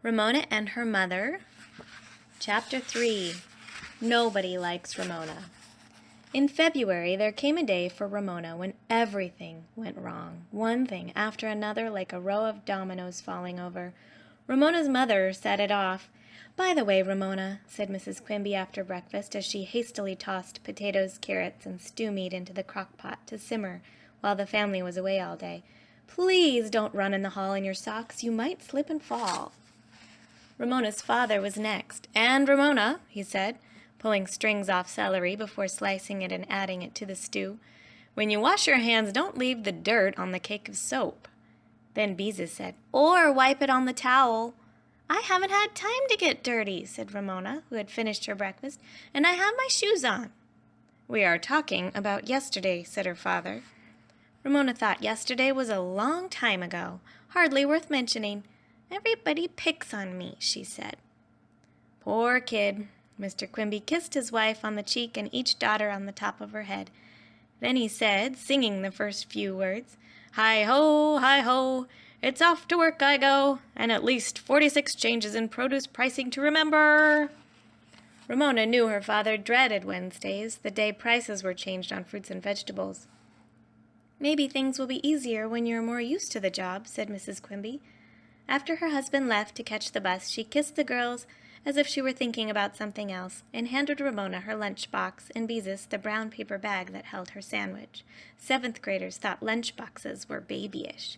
Ramona and Her Mother, Chapter 3. Nobody Likes Ramona. In February, there came a day for Ramona when everything went wrong, one thing after another like a row of dominoes falling over. Ramona's mother set it off. "By the way, Ramona," said Mrs. Quimby after breakfast as she hastily tossed potatoes, carrots, and stew meat into the crock-pot to simmer while the family was away all day, "please don't run in the hall in your socks. You might slip and fall." Ramona's father was next. "And Ramona," he said, pulling strings off celery before slicing it and adding it to the stew, "when you wash your hands, don't leave the dirt on the cake of soap." Then Beezus said, "Or wipe it on the towel." "I haven't had time to get dirty," said Ramona, who had finished her breakfast, "and I have my shoes on." "We are talking about yesterday," said her father. Ramona thought yesterday was a long time ago, hardly worth mentioning. "Everybody picks on me," she said. "Poor kid." Mr. Quimby kissed his wife on the cheek and each daughter on the top of her head. Then he said, singing the first few words, hi ho, it's off to work I go, and at least 46 changes in produce pricing to remember." Ramona knew her father dreaded Wednesdays, the day prices were changed on fruits and vegetables. "Maybe things will be easier when you're more used to the job," said Mrs. Quimby. After her husband left to catch the bus, she kissed the girls as if she were thinking about something else, and handed Ramona her lunch box and Beezus the brown paper bag that held her sandwich. Seventh graders thought lunch boxes were babyish.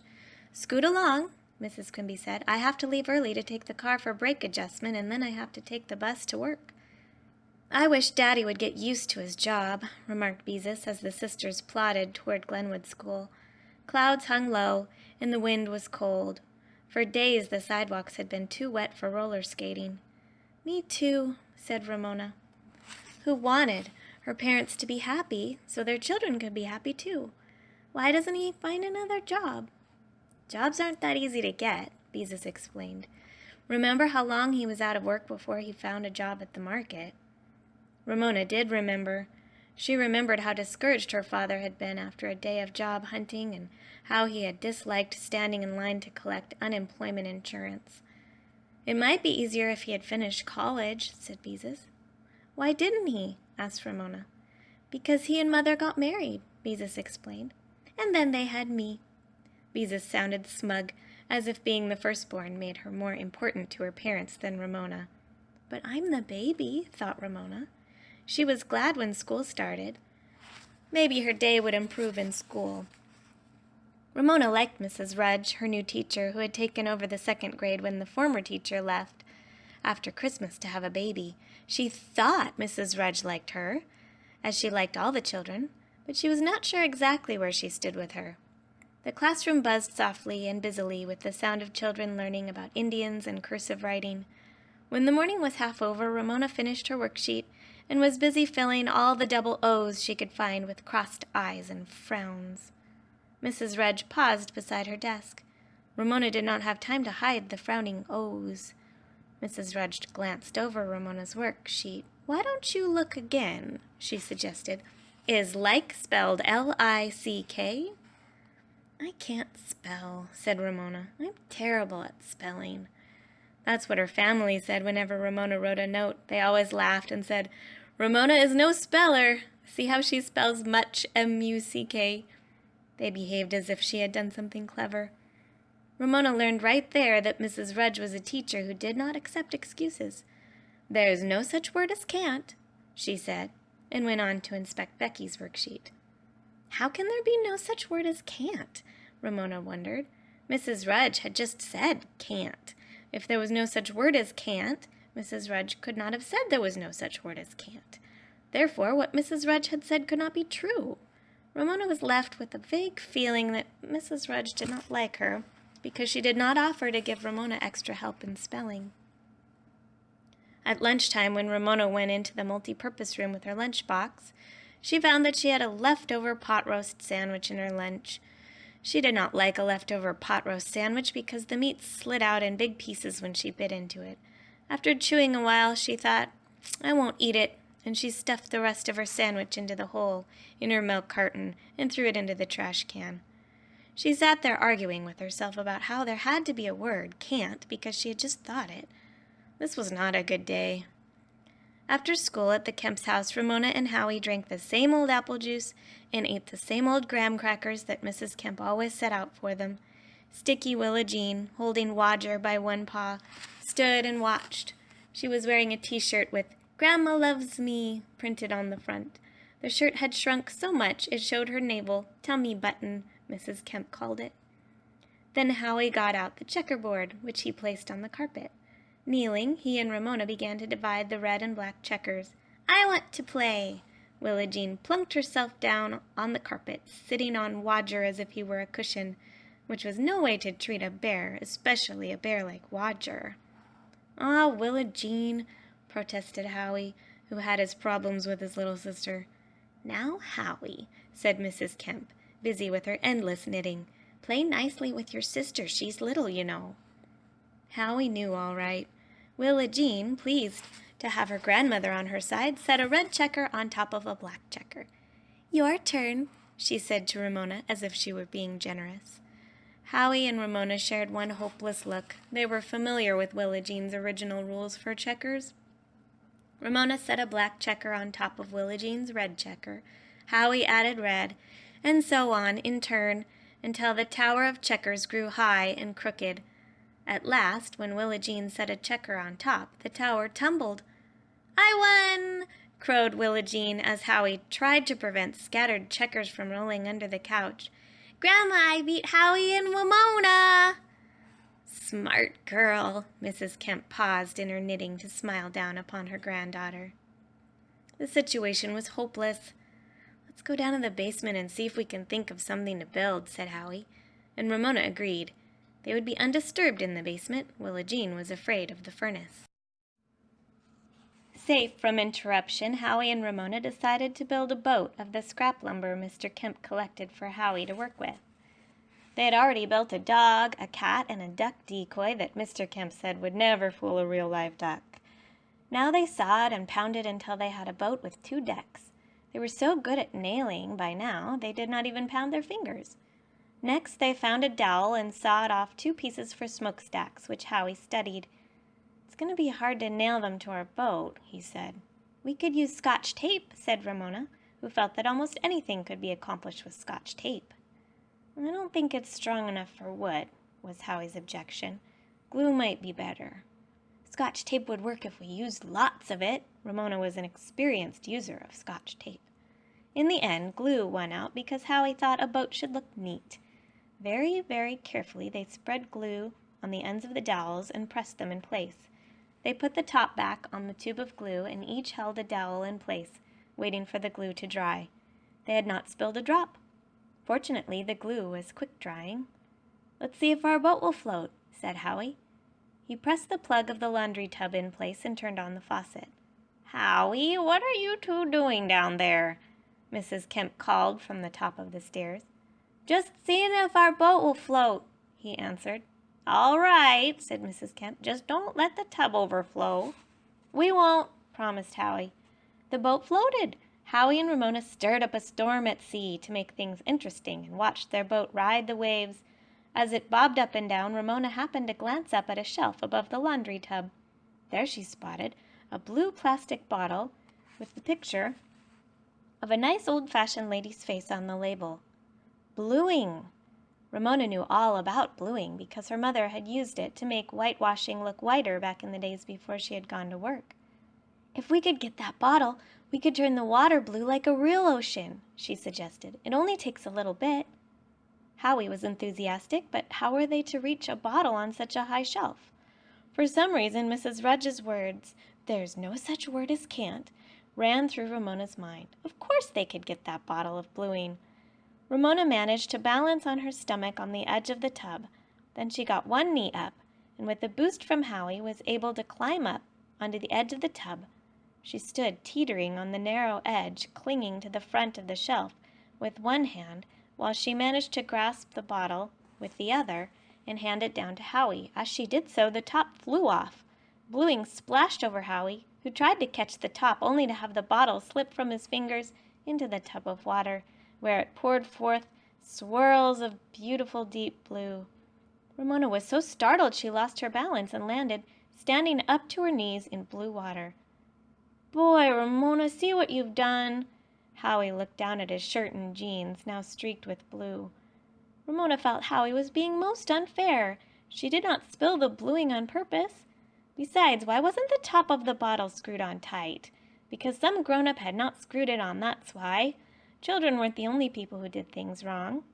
"Scoot along," Mrs. Quimby said. "I have to leave early to take the car for brake adjustment, and then I have to take the bus to work." "I wish Daddy would get used to his job," remarked Beezus as the sisters plodded toward Glenwood School. Clouds hung low, and the wind was cold. For days the sidewalks had been too wet for roller skating. "Me too," said Ramona, who wanted her parents to be happy so their children could be happy too. "Why doesn't he find another job?" "Jobs aren't that easy to get," Beezus explained. "Remember how long he was out of work before he found a job at the market?" Ramona did remember. She remembered how discouraged her father had been after a day of job hunting and how he had disliked standing in line to collect unemployment insurance. "It might be easier if he had finished college," said Beezus. "Why didn't he?" asked Ramona. "Because he and Mother got married," Beezus explained. "And then they had me." Beezus sounded smug, as if being the firstborn made her more important to her parents than Ramona. "But I'm the baby," thought Ramona. She was glad when school started. Maybe her day would improve in school. Ramona liked Mrs. Rudge, her new teacher, who had taken over the second grade when the former teacher left after Christmas to have a baby. She thought Mrs. Rudge liked her, as she liked all the children, but she was not sure exactly where she stood with her. The classroom buzzed softly and busily with the sound of children learning about Indians and cursive writing. When the morning was half over, Ramona finished her worksheet and was busy filling all the double O's she could find with crossed eyes and frowns. Mrs. Rudge paused beside her desk. Ramona did not have time to hide the frowning O's. Mrs. Rudge glanced over Ramona's worksheet. "Why don't you look again?" she suggested. "Is like spelled L-I-C-K?" "I can't spell," said Ramona. "I'm terrible at spelling." That's what her family said whenever Ramona wrote a note. They always laughed and said, "Ramona is no speller. See how she spells much, M-U-C-K." They behaved as if she had done something clever. Ramona learned right there that Mrs. Rudge was a teacher who did not accept excuses. "There's no such word as can't," she said, and went on to inspect Becky's worksheet. How can there be no such word as can't? Ramona wondered. Mrs. Rudge had just said can't. If there was no such word as can't, Mrs. Rudge could not have said there was no such word as can't. Therefore, what Mrs. Rudge had said could not be true. Ramona was left with a vague feeling that Mrs. Rudge did not like her because she did not offer to give Ramona extra help in spelling. At lunchtime, when Ramona went into the multi-purpose room with her lunchbox, she found that she had a leftover pot roast sandwich in her lunch. She did not like a leftover pot roast sandwich because the meat slid out in big pieces when she bit into it. After chewing a while, she thought, "I won't eat it," and she stuffed the rest of her sandwich into the hole in her milk carton and threw it into the trash can. She sat there arguing with herself about how there had to be a word, can't, because she had just thought it. This was not a good day. After school at the Kemp's house, Ramona and Howie drank the same old apple juice and ate the same old graham crackers that Mrs. Kemp always set out for them. Sticky Willa Jean, holding Wodger by one paw, stood and watched. She was wearing a t-shirt with "Grandma Loves Me" printed on the front. The shirt had shrunk so much it showed her navel, tummy button, Mrs. Kemp called it. Then Howie got out the checkerboard, which he placed on the carpet. Kneeling, he and Ramona began to divide the red and black checkers. "I want to play." Willa Jean plunked herself down on the carpet, sitting on Wodger as if he were a cushion, which was no way to treat a bear, especially a bear like Wodger. "Ah, Willa Jean," protested Howie, who had his problems with his little sister. "Now, Howie," said Mrs. Kemp, busy with her endless knitting, "play nicely with your sister. She's little, you know." Howie knew all right. Willa Jean, pleased to have her grandmother on her side, set a red checker on top of a black checker. "Your turn," she said to Ramona, as if she were being generous. Howie and Ramona shared one hopeless look. They were familiar with Willa Jean's original rules for checkers. Ramona set a black checker on top of Willa Jean's red checker. Howie added red, and so on, in turn, until the tower of checkers grew high and crooked. At last, when Willa Jean set a checker on top, the tower tumbled. "I won!" crowed Willa Jean as Howie tried to prevent scattered checkers from rolling under the couch. "Grandma, I beat Howie and Ramona!" "Smart girl." Mrs. Kemp paused in her knitting to smile down upon her granddaughter. The situation was hopeless. "Let's go down to the basement and see if we can think of something to build," said Howie, and Ramona agreed. They would be undisturbed in the basement. Willa Jean was afraid of the furnace. Safe from interruption, Howie and Ramona decided to build a boat of the scrap lumber Mr. Kemp collected for Howie to work with. They had already built a dog, a cat, and a duck decoy that Mr. Kemp said would never fool a real live duck. Now they sawed and pounded until they had a boat with 2 decks. They were so good at nailing by now, they did not even pound their fingers. Next, they found a dowel and sawed off 2 pieces for smokestacks, which Howie studied. "It's going to be hard to nail them to our boat," he said. "We could use Scotch tape," said Ramona, who felt that almost anything could be accomplished with Scotch tape. "I don't think it's strong enough for wood," was Howie's objection. "Glue might be better." "Scotch tape would work if we used lots of it." Ramona was an experienced user of Scotch tape. In the end, glue won out because Howie thought a boat should look neat. Very, very carefully they spread glue on the ends of the dowels and pressed them in place. They put the top back on the tube of glue and each held a dowel in place, waiting for the glue to dry. They had not spilled a drop. Fortunately, the glue was quick drying. "Let's see if our boat will float," said Howie. He pressed the plug of the laundry tub in place and turned on the faucet. "Howie, what are you 2 doing down there?" Mrs. Kemp called from the top of the stairs. "Just seeing if our boat will float," he answered. "All right," said Mrs. Kemp. "Just don't let the tub overflow." "We won't," promised Howie. The boat floated. Howie and Ramona stirred up a storm at sea to make things interesting and watched their boat ride the waves. As it bobbed up and down, Ramona happened to glance up at a shelf above the laundry tub. There she spotted a blue plastic bottle with the picture of a nice old-fashioned lady's face on the label. Bluing! Ramona knew all about bluing because her mother had used it to make whitewashing look whiter back in the days before she had gone to work. "If we could get that bottle, we could turn the water blue like a real ocean," she suggested. "It only takes a little bit." Howie was enthusiastic, but how were they to reach a bottle on such a high shelf? For some reason, Mrs. Rudge's words, "There's no such word as can't," ran through Ramona's mind. Of course they could get that bottle of bluing. Ramona managed to balance on her stomach on the edge of the tub. Then she got one knee up, and with a boost from Howie was able to climb up onto the edge of the tub. She stood teetering on the narrow edge, clinging to the front of the shelf with one hand, while she managed to grasp the bottle with the other and hand it down to Howie. As she did so, the top flew off. Bluing splashed over Howie, who tried to catch the top only to have the bottle slip from his fingers into the tub of water, where it poured forth swirls of beautiful deep blue. Ramona was so startled she lost her balance and landed, standing up to her knees in blue water. "Boy, Ramona, see what you've done." Howie looked down at his shirt and jeans, now streaked with blue. Ramona felt Howie was being most unfair. She did not spill the bluing on purpose. Besides, why wasn't the top of the bottle screwed on tight? Because some grown-up had not screwed it on, that's why. Children weren't the only people who did things wrong.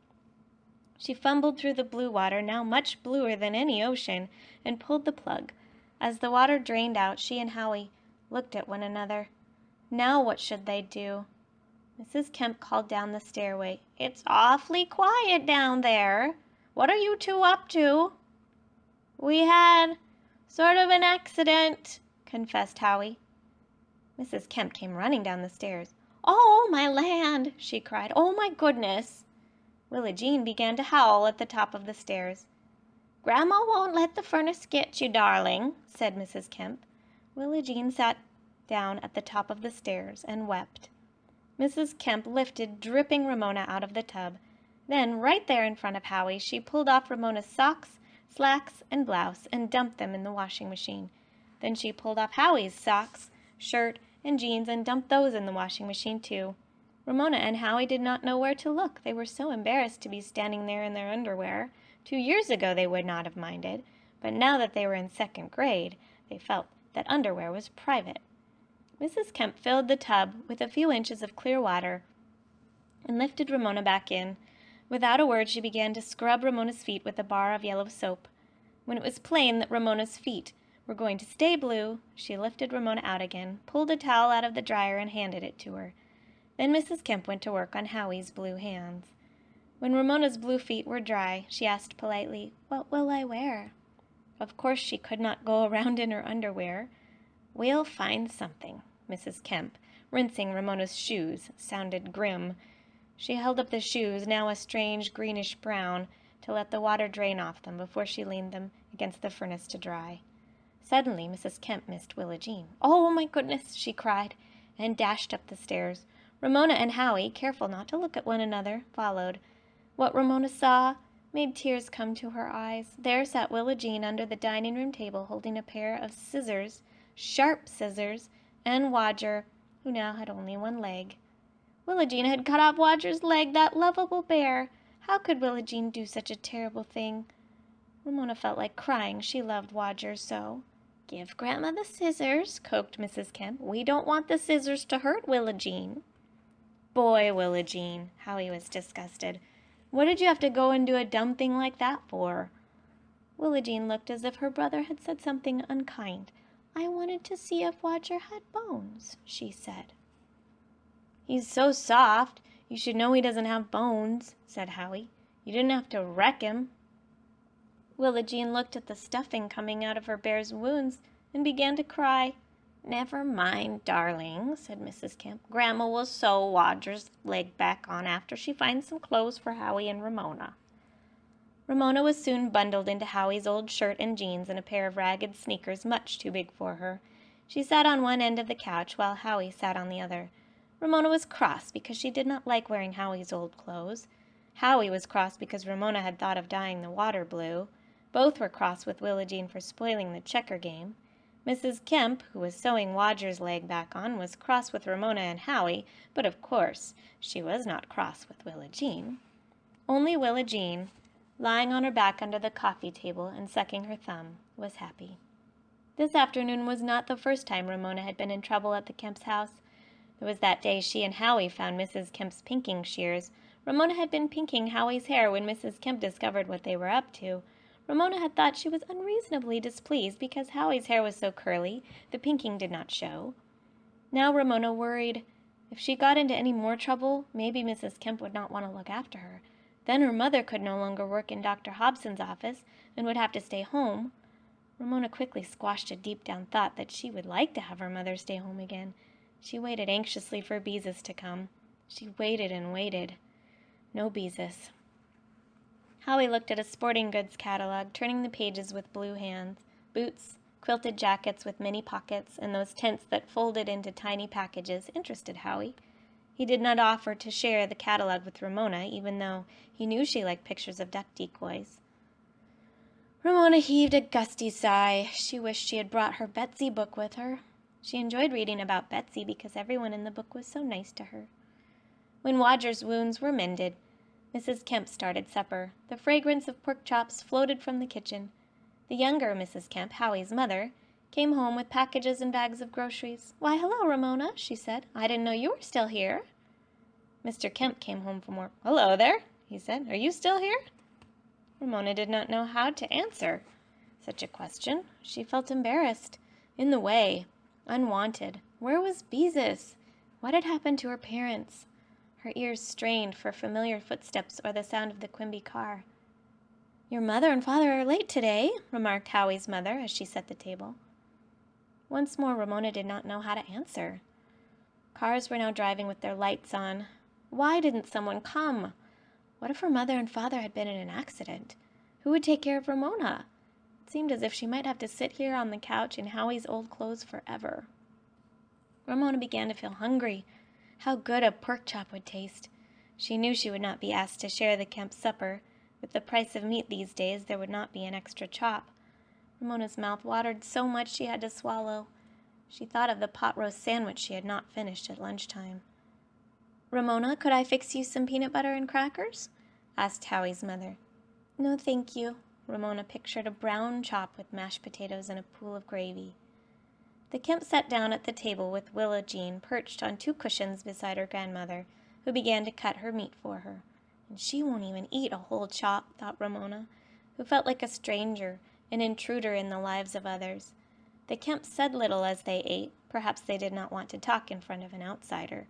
She fumbled through the blue water, now much bluer than any ocean, and pulled the plug. As the water drained out, she and Howie looked at one another. Now what should they do? Mrs. Kemp called down the stairway. "It's awfully quiet down there. What are you two up to?" "We had sort of an accident," confessed Howie. Mrs. Kemp came running down the stairs. "Oh, my land!" she cried. "Oh, my goodness!" Willa Jean began to howl at the top of the stairs. "Grandma won't let the furnace get you, darling," said Mrs. Kemp. Willa Jean sat down at the top of the stairs and wept. Mrs. Kemp lifted dripping Ramona out of the tub. Then, right there in front of Howie, she pulled off Ramona's socks, slacks, and blouse and dumped them in the washing machine. Then she pulled off Howie's socks, shirt, and jeans and dumped those in the washing machine too. Ramona and Howie did not know where to look. They were so embarrassed to be standing there in their underwear. 2 years ago they would not have minded, but now that they were in 2nd grade, they felt that underwear was private. Mrs. Kemp filled the tub with a few inches of clear water and lifted Ramona back in. Without a word, she began to scrub Ramona's feet with a bar of yellow soap. When it was plain that Ramona's feet were going to stay blue, she lifted Ramona out again, pulled a towel out of the dryer, and handed it to her. Then Mrs. Kemp went to work on Howie's blue hands. When Ramona's blue feet were dry, she asked politely, "What will I wear?" Of course she could not go around in her underwear. "We'll find something," Mrs. Kemp, rinsing Ramona's shoes, sounded grim. She held up the shoes, now a strange greenish brown, to let the water drain off them before she leaned them against the furnace to dry. Suddenly Mrs. Kemp missed Willa Jean. "Oh, my goodness!" she cried, and dashed up the stairs. Ramona and Howie, careful not to look at one another, followed. What Ramona saw made tears come to her eyes. There sat Willa Jean under the dining-room table, holding a pair of scissors, sharp scissors, and Wodger, who now had only one leg. Willa Jean had cut off Wodger's leg, that lovable bear. How could Willa Jean do such a terrible thing? Ramona felt like crying. She loved Wodger so. "Give Grandma the scissors," coaxed Mrs. Kemp. "We don't want the scissors to hurt Willa Jean." "Boy, Willa Jean," Howie was disgusted. "What did you have to go and do a dumb thing like that for?" Willa Jean looked as if her brother had said something unkind. "I wanted to see if Wodger had bones," she said. "He's so soft. You should know he doesn't have bones," said Howie. "You didn't have to wreck him." Willa Jean looked at the stuffing coming out of her bear's wounds and began to cry. "Never mind, darling," said Mrs. Kemp. "Grandma will sew Wodger's leg back on after she finds some clothes for Howie and Ramona." Ramona was soon bundled into Howie's old shirt and jeans and a pair of ragged sneakers much too big for her. She sat on one end of the couch while Howie sat on the other. Ramona was cross because she did not like wearing Howie's old clothes. Howie was cross because Ramona had thought of dyeing the water blue. Both were cross with Willa Jean for spoiling the checker game. Mrs. Kemp, who was sewing Wodger's leg back on, was cross with Ramona and Howie, but of course she was not cross with Willa Jean. Only Willa Jean, lying on her back under the coffee table and sucking her thumb, was happy. This afternoon was not the first time Ramona had been in trouble at the Kemp's house. There was that day she and Howie found Mrs. Kemp's pinking shears. Ramona had been pinking Howie's hair when Mrs. Kemp discovered what they were up to. Ramona had thought she was unreasonably displeased because Howie's hair was so curly, the pinking did not show. Now Ramona worried. If she got into any more trouble, maybe Mrs. Kemp would not want to look after her. Then her mother could no longer work in Dr. Hobson's office and would have to stay home. Ramona quickly squashed a deep-down thought that she would like to have her mother stay home again. She waited anxiously for Beezus to come. She waited and waited. No Beezus. Howie looked at a sporting goods catalog, turning the pages with blue hands. Boots, quilted jackets with many pockets, and those tents that folded into tiny packages interested Howie. He did not offer to share the catalog with Ramona, even though he knew she liked pictures of duck decoys. Ramona heaved a gusty sigh. She wished she had brought her Betsy book with her. She enjoyed reading about Betsy because everyone in the book was so nice to her. When Roger's wounds were mended, Mrs. Kemp started supper. The fragrance of pork chops floated from the kitchen. The younger Mrs. Kemp, Howie's mother, came home with packages and bags of groceries. "Why, hello, Ramona," she said. "I didn't know you were still here." Mr. Kemp came home from work. "Hello there," he said. "Are you still here?" Ramona did not know how to answer such a question. She felt embarrassed, in the way, unwanted. Where was Beezus? What had happened to her parents? Her ears strained for familiar footsteps or the sound of the Quimby car. "Your mother and father are late today," remarked Howie's mother as she set the table. Once more Ramona did not know how to answer. Cars were now driving with their lights on. Why didn't someone come? What if her mother and father had been in an accident? Who would take care of Ramona? It seemed as if she might have to sit here on the couch in Howie's old clothes forever. Ramona began to feel hungry. How good a pork chop would taste. She knew she would not be asked to share the Kemp supper. With the price of meat these days, there would not be an extra chop. Ramona's mouth watered so much she had to swallow. She thought of the pot roast sandwich she had not finished at lunchtime. "Ramona, could I fix you some peanut butter and crackers?" asked Howie's mother. "No, thank you." Ramona pictured a brown chop with mashed potatoes and a pool of gravy. The Kemp sat down at the table with Willa Jean perched on 2 cushions beside her grandmother, who began to cut her meat for her. "And she won't even eat a whole chop," thought Ramona, who felt like a stranger, an intruder in the lives of others. The Kemps said little as they ate. Perhaps they did not want to talk in front of an outsider.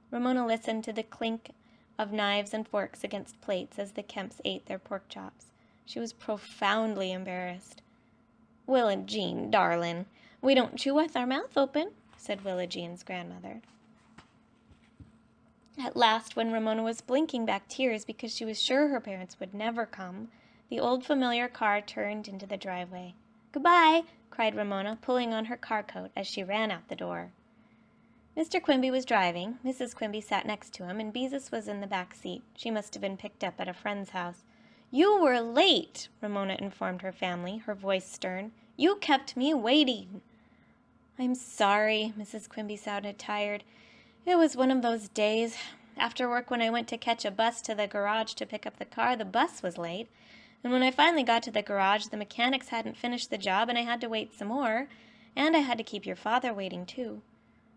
Ramona listened to the clink of knives and forks against plates as the Kemps ate their pork chops. She was profoundly embarrassed. "Willa Jean, darlin', we don't chew with our mouth open," said Willa Jean's grandmother. At last, when Ramona was blinking back tears because she was sure her parents would never come, the old familiar car turned into the driveway. "Goodbye," cried Ramona, pulling on her car coat as she ran out the door. Mr. Quimby was driving. Mrs. Quimby sat next to him, and Beezus was in the back seat. She must have been picked up at a friend's house. "You were late," Ramona informed her family, her voice stern. "You kept me waiting." "I'm sorry." Mrs. Quimby sounded tired. "It was one of those days. After work, when I went to catch a bus to the garage to pick up the car, the bus was late. And when I finally got to the garage, the mechanics hadn't finished the job, and I had to wait some more. And I had to keep your father waiting, too."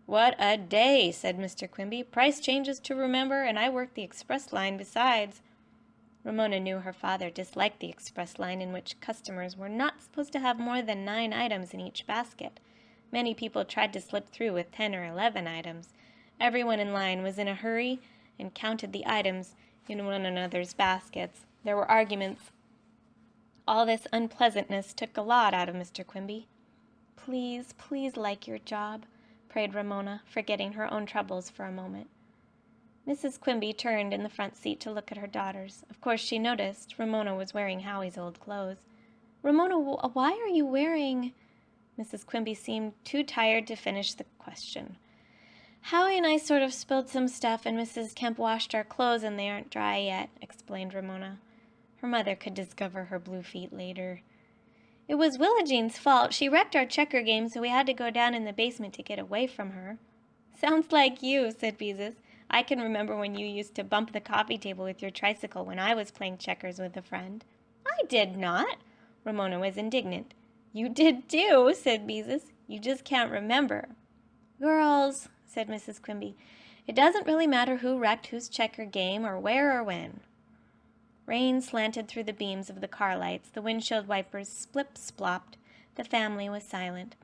"What a day," said Mr. Quimby. "Price changes to remember, and I work the express line besides." Ramona knew her father disliked the express line, in which customers were not supposed to have more than 9 items in each basket. Many people tried to slip through with 10 or 11 items. Everyone in line was in a hurry and counted the items in one another's baskets. There were arguments. All this unpleasantness took a lot out of Mr. Quimby. "Please, please like your job," prayed Ramona, forgetting her own troubles for a moment. Mrs. Quimby turned in the front seat to look at her daughters. Of course she noticed Ramona was wearing Howie's old clothes. "Ramona, why are you wearing—" Mrs. Quimby seemed too tired to finish the question. "Howie and I sort of spilled some stuff, and Mrs. Kemp washed our clothes, and they aren't dry yet," explained Ramona. Her mother could discover her blue feet later. "It was Willa Jean's fault. She wrecked our checker game, so we had to go down in the basement to get away from her." "Sounds like you," said Beezus. "I can remember when you used to bump the coffee table with your tricycle when I was playing checkers with a friend." "I did not." Ramona was indignant. "You did too," said Beezus. "You just can't remember." "Girls," said Mrs. Quimby, "it doesn't really matter who wrecked whose checker game or where or when." Rain slanted through the beams of the car lights. The windshield wipers splip-splopped. The family was silent.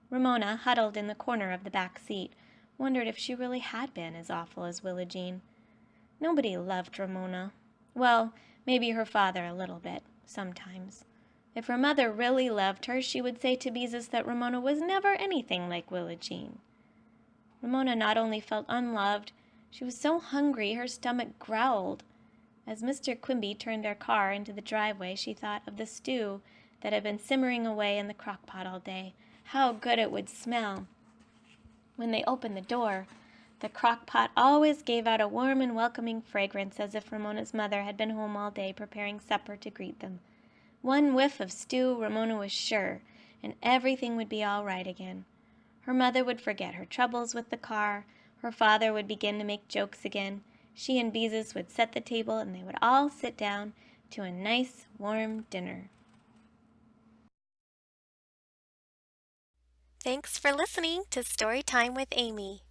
Ramona, huddled in the corner of the back seat, wondered if she really had been as awful as Willa Jean. Nobody loved Ramona. Well, maybe her father a little bit, sometimes. If her mother really loved her, she would say to Beezus that Ramona was never anything like Willa Jean. Ramona not only felt unloved, she was so hungry her stomach growled. As Mr. Quimby turned their car into the driveway, she thought of the stew that had been simmering away in the crock pot all day. How good it would smell! When they opened the door, The crock pot always gave out a warm and welcoming fragrance, as if Ramona's mother had been home all day preparing supper to greet them. One whiff of stew, Ramona was sure, and everything would be all right again. Her mother would forget her troubles with the car. Her father would begin to make jokes again. She and Beezus would set the table, and they would all sit down to a nice, warm dinner. Thanks for listening to Storytime with Amy.